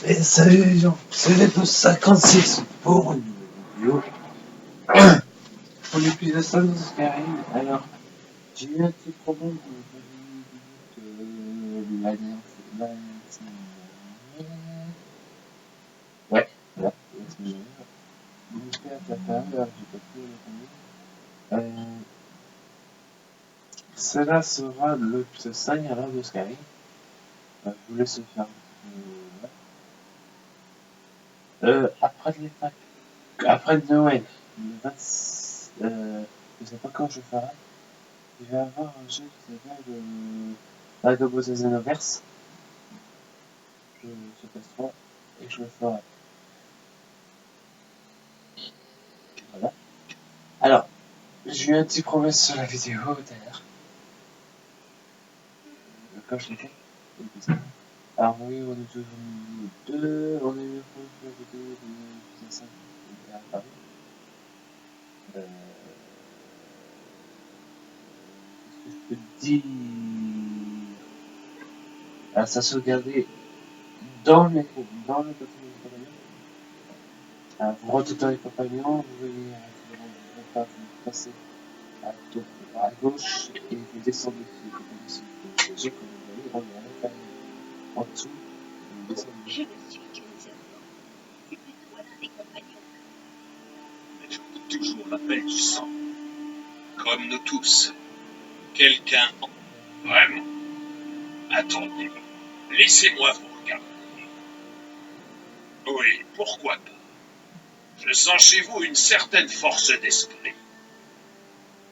Et salut les gens, c'est l'épisode 56 pour une vidéo. Pour l'épisode 56 qui arrive. Alors, j'ai eu un petit problème pour la dernière fois. Ouais, là, la semaine dernière. Mon père a fait alors j'ai pas pu répondre. Cela sera l'épisode 5 alors de Sky. Je vous laisse faire. Après les Pâques. Après Noël, le 26, je sais pas quand je ferai. Il va y avoir un jeu qui s'appelle Dragon the Xenoverse. Je sais pas trop et je le ferai. Voilà. Alors, j'ai eu un petit problème sur la vidéo tout à l'heure. Quand je l'ai fait. Alors oui, on est toujours niveau 2, on a eu la vidéo de 5 à Paris. Qu'est-ce que je peux te dire? Alors ça sauvegardé dans le compagnon. Alors vous retournez les compagnons, vous voyez vous passez à gauche et vous descendez les compagnons sur le jeu comme vous voyez, on est à l'intérieur. En dessous, vous descendez. Je ne suis qu'une servante. C'est plutôt l'un des compagnons. Mais j'entends toujours l'appel du sang. Comme nous tous. Quelqu'un en... Vraiment. Attendez. Laissez-moi vous regarder. Oui, pourquoi pas. Je sens chez vous une certaine force d'esprit.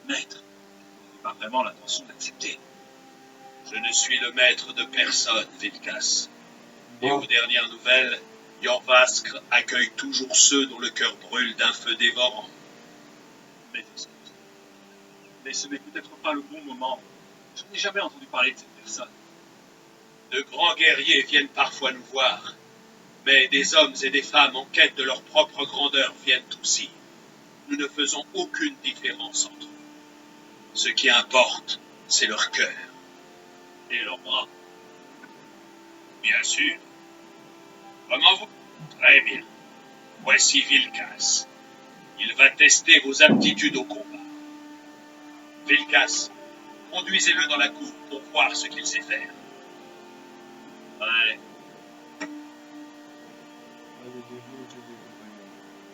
Maître, vous n'avez pas vraiment l'intention d'accepter. Je ne suis le maître de personne, Vilkas. Et aux dernières nouvelles, Jorvaskr accueille toujours ceux dont le cœur brûle d'un feu dévorant. Mais ce n'est peut-être pas le bon moment. Je n'ai jamais entendu parler de cette personne. De grands guerriers viennent parfois nous voir, mais des hommes et des femmes en quête de leur propre grandeur viennent aussi. Nous ne faisons aucune différence entre eux. Ce qui importe, c'est leur cœur. Et leurs bras. Bien sûr. Comment vous... Très bien. Voici Vilkas. Il va tester vos aptitudes au combat. Vilkas, conduisez-le dans la cour pour voir ce qu'il sait faire. Ouais.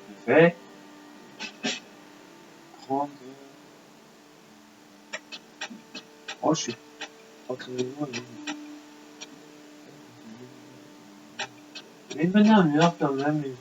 Je fais. Prendre. Oh, je suis. Mais il venait un mur quand même, les gens.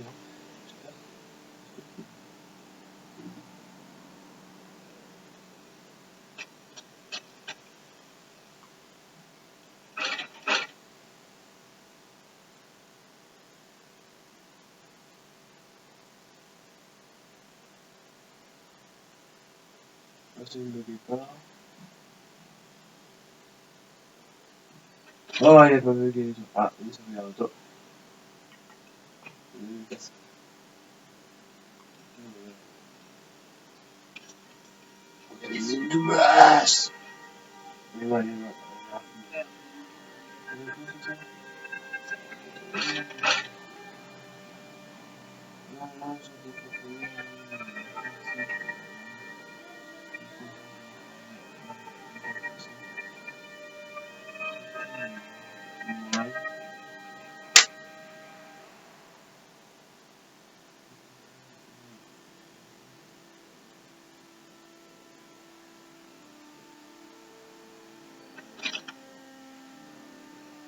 C'est le départ. Oh, il a pas bugué les gens. Ah, il s'en vient à toi. Il est masse. Il va.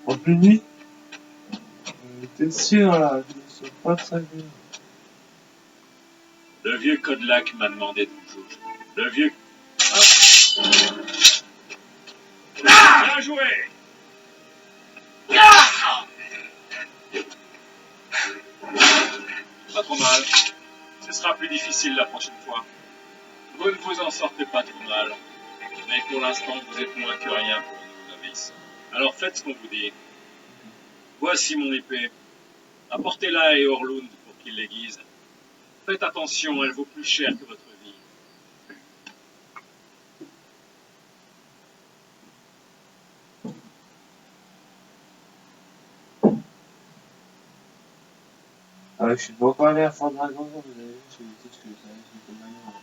En plus nuit, t'es sûr là, je ne suis pas très bien. Le vieux Kodlak m'a demandé de vous jouer. Le vieux... Ah, bien joué. Pas trop mal. Ce sera plus difficile la prochaine fois. Vous ne vous en sortez pas trop mal. Mais pour l'instant, vous êtes moins que rien pour une novice. Alors faites ce qu'on vous dit. Voici mon épée. Apportez-la à Eorlund pour qu'il l'aiguise. Faites attention, elle vaut plus cher que votre vie. Je suis pas encore allé à Fort Dragon, vous avez vu, j'ai dit que c'est maintenant.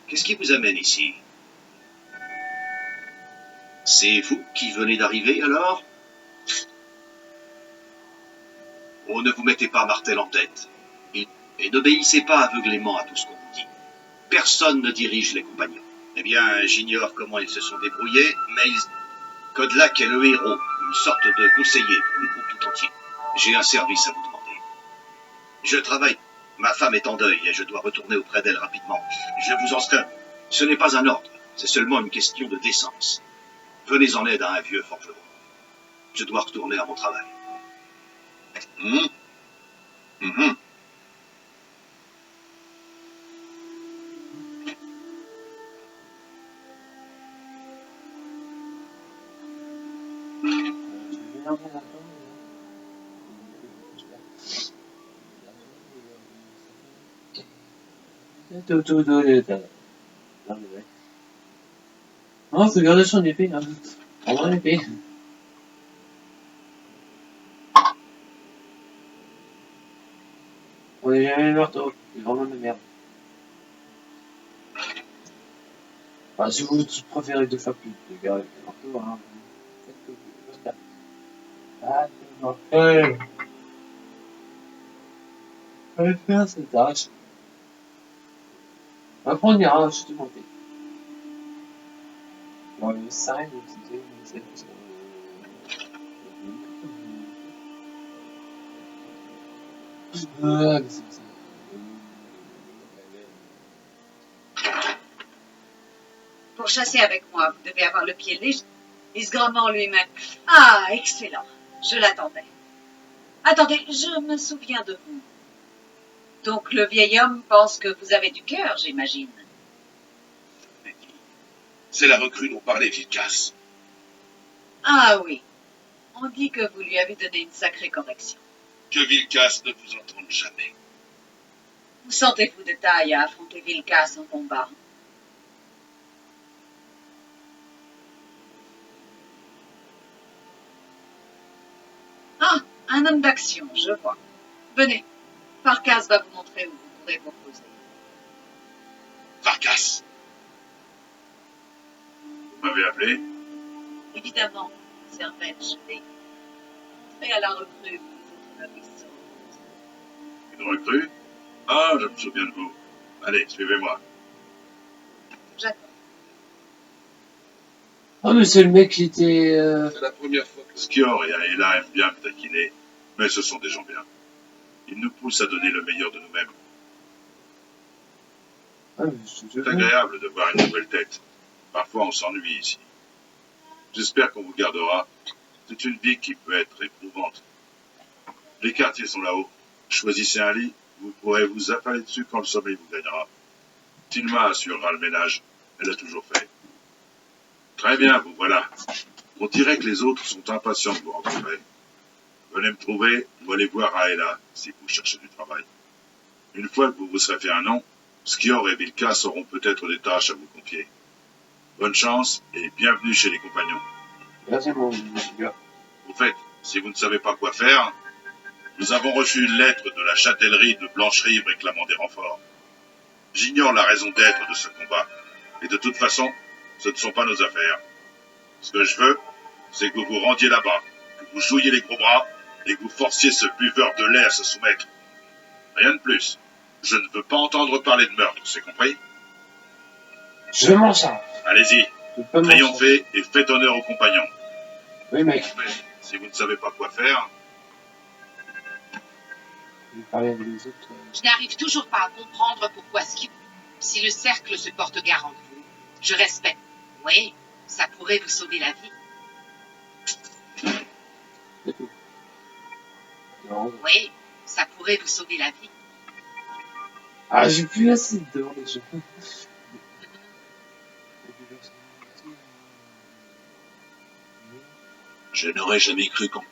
Qu'est-ce qui vous amène ici? C'est vous qui venez d'arriver, alors? Oh, ne vous mettez pas Martel en tête. Et n'obéissez pas aveuglément à tout ce qu'on vous dit. Personne ne dirige les compagnons. Eh bien, j'ignore comment ils se sont débrouillés, mais Codelac est le héros, une sorte de conseiller pour le groupe tout entier. J'ai un service à vous demander. Je travaille. Ma femme est en deuil et je dois retourner auprès d'elle rapidement. Je vous en serai. Ce n'est pas un ordre, c'est seulement une question de décence. Venez en aide à un vieux forgeron. Je dois retourner à mon travail. Hum, hum. Je vais l'énerver là-dedans. Non, faut garder son épée, hein. Prends l'épée. On est jamais le marteau, c'est vraiment de merde. Enfin, si vous préférez deux fois plus de garder le marteau, hein, faites que vous faites. Ah, c'est mortel. Allez faire cette tâche. Après, on ira, je te monter. Bon, le 5, c'était, c'est ça. Pour chasser avec moi, vous devez avoir le pied léger. Isgramant lui-même. Ah, excellent. Je l'attendais. Attendez, je me souviens de vous. Donc le vieil homme pense que vous avez du cœur, j'imagine. C'est la recrue dont parlait Vilcas. Ah oui. On dit que vous lui avez donné une sacrée correction. Que Vilcas ne vous entende jamais. Vous sentez-vous de taille à affronter Vilcas en combat? Ah, un homme d'action, je vois. Venez, Farkas va vous montrer où vous pourrez vous reposer. Farkas. Vous m'avez appelé? Évidemment, Servette, je vais montrer à la recrue votre novice. Une recrue? Ah, je me souviens de vous. Allez, suivez-moi. J'attends. Ah, mais c'est le mec qui était. C'est la première fois que Skior et Aela aiment bien me taquiner, mais ce sont des gens bien. Ils nous poussent à donner le meilleur de nous-mêmes. Ah, mais C'est agréable de voir une nouvelle tête. Parfois, on s'ennuie ici. J'espère qu'on vous gardera. C'est une vie qui peut être éprouvante. Les quartiers sont là-haut. Choisissez un lit, vous pourrez vous affaler dessus quand le sommeil vous gagnera. Tilma assurera le ménage. Elle a toujours fait. Très bien, vous voilà. On dirait que les autres sont impatients de vous rencontrer. Venez me trouver ou allez voir Aela si vous cherchez du travail. Une fois que vous vous serez fait un nom, Skior et Vilcas auront peut-être des tâches à vous confier. Bonne chance et bienvenue chez les compagnons. Merci, mon gars. Au fait, si vous ne savez pas quoi faire, nous avons reçu une lettre de la châtellerie de Blancherive réclamant des renforts. J'ignore la raison d'être de ce combat, et de toute façon, ce ne sont pas nos affaires. Ce que je veux, c'est que vous vous rendiez là-bas, que vous jouiez les gros bras, et que vous forciez ce buveur de lait à se soumettre. Rien de plus. Je ne veux pas entendre parler de meurtre, c'est compris? Je m'en charge. Allez-y, Je peux m'en charger. triomphez et faites honneur aux compagnons. Oui, mec. Mais, si vous ne savez pas quoi faire, Je vais parler avec les autres. Je n'arrive toujours pas à comprendre pourquoi si le cercle se porte garant de vous, je respecte. Oui, ça pourrait vous sauver la vie. C'est tout. Non. Oui, ça pourrait vous sauver la vie. Ah, j'ai plus assez dedans, les gens. je n'aurais jamais cru qu'on...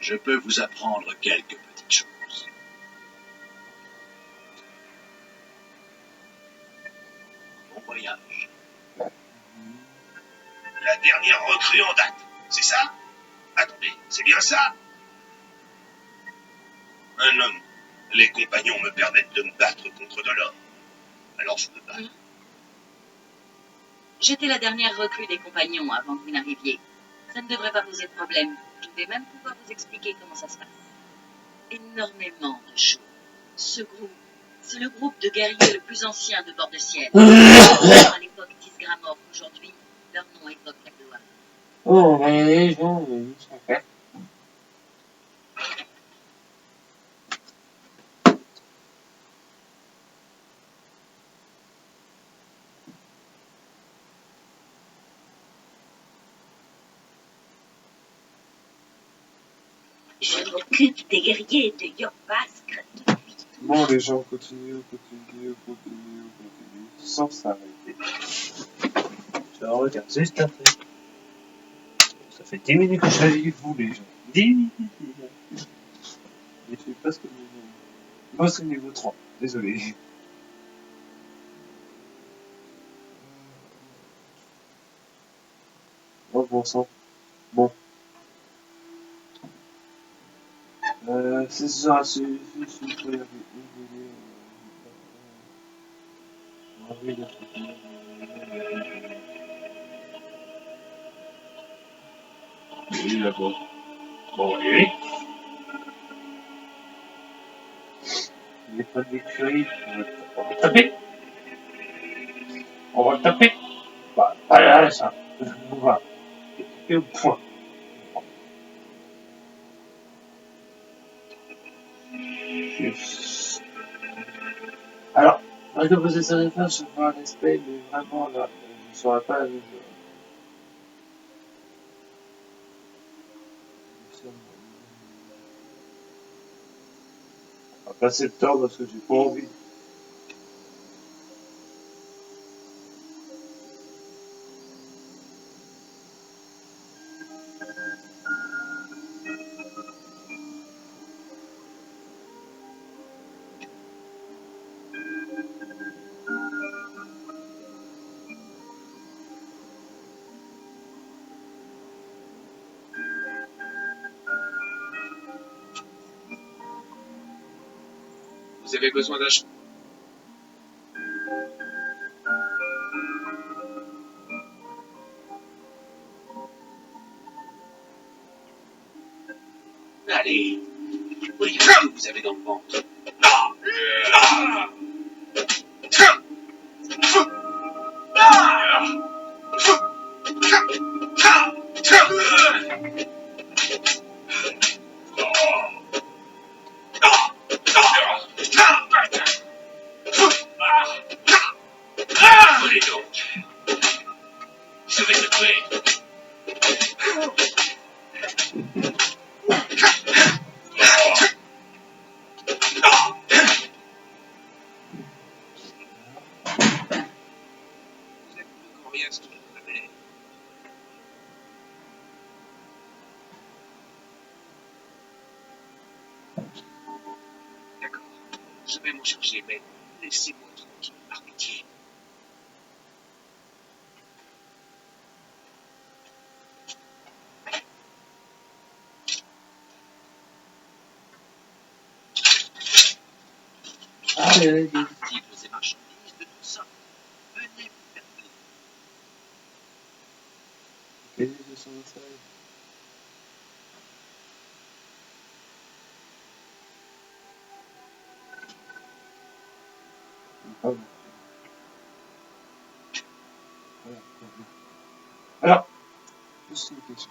Je peux vous apprendre quelques petites choses. Bon voyage. La dernière recrue en date, c'est ça? Attendez, c'est bien ça? un homme. Les compagnons me permettent de me battre contre de l'homme. Alors je me bats. J'étais la dernière recrue des compagnons avant que vous n'arriviez. Ça ne devrait pas poser de problème. Je vais même pouvoir vous expliquer comment ça se passe. Énormément de choses. Ce groupe, c'est le groupe de guerriers le plus ancien de Bord de Ciel. À l'époque d'Isgramor, aujourd'hui, leur nom évoque la gloire. Oh, mais les gens, ils sont faits. Je m'occupe des guerriers de Yorbask depuis. Bon, les gens, continuent, sans s'arrêter. Je regarde juste après. Ça fait 10 minutes que je suis avec vous, les gens. 10 minutes déjà. Et je suis presque niveau... Moi, c'est niveau 3. Désolé. Oh, bon sang. Bon. C'est ça, c'est pour y arriver. Oui, d'accord. Bon, allez. Il n'y a pas d'écurie. On va le taper. On va le taper. Bah, voilà, ça. On va. Et au point. Alors, moi, je posais sur les flashs, je vois un aspect, mais vraiment, là, je ne saurais pas. On va passer le temps parce que j'ai pas envie. Vous avez besoin d'un... Allez. Oui, que vous avez dans le ventre. Allez donc. Je vais te tuer. D'accord. Je vais m'en charger, mais laissez-moi tranquille, par pitié. Allez, Articles et marchandises de tout ça. Venez vous faire plaisir. quel est le son de ça? Voilà. Alors, juste une question.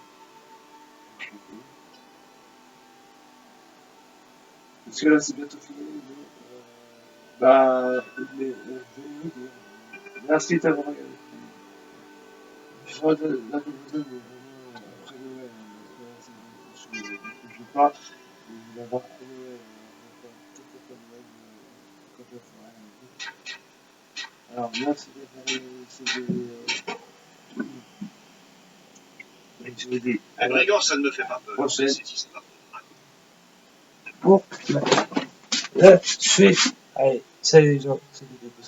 Parce que là, c'est bientôt fini. Bah, mais, je vais vous dire. Merci d'avoir regardé. Je ferai la conclusion, mais vraiment, après Noël, je veux pas, je vais avoir après Noël, tout à Noël, quand je ferai. Alors, merci d'avoir je vous dis, Un brigand, ça ne me fait pas peur. Prochaine. C'est histoire. Bon, là, je fais. Allez, salut les gens, c'est le début de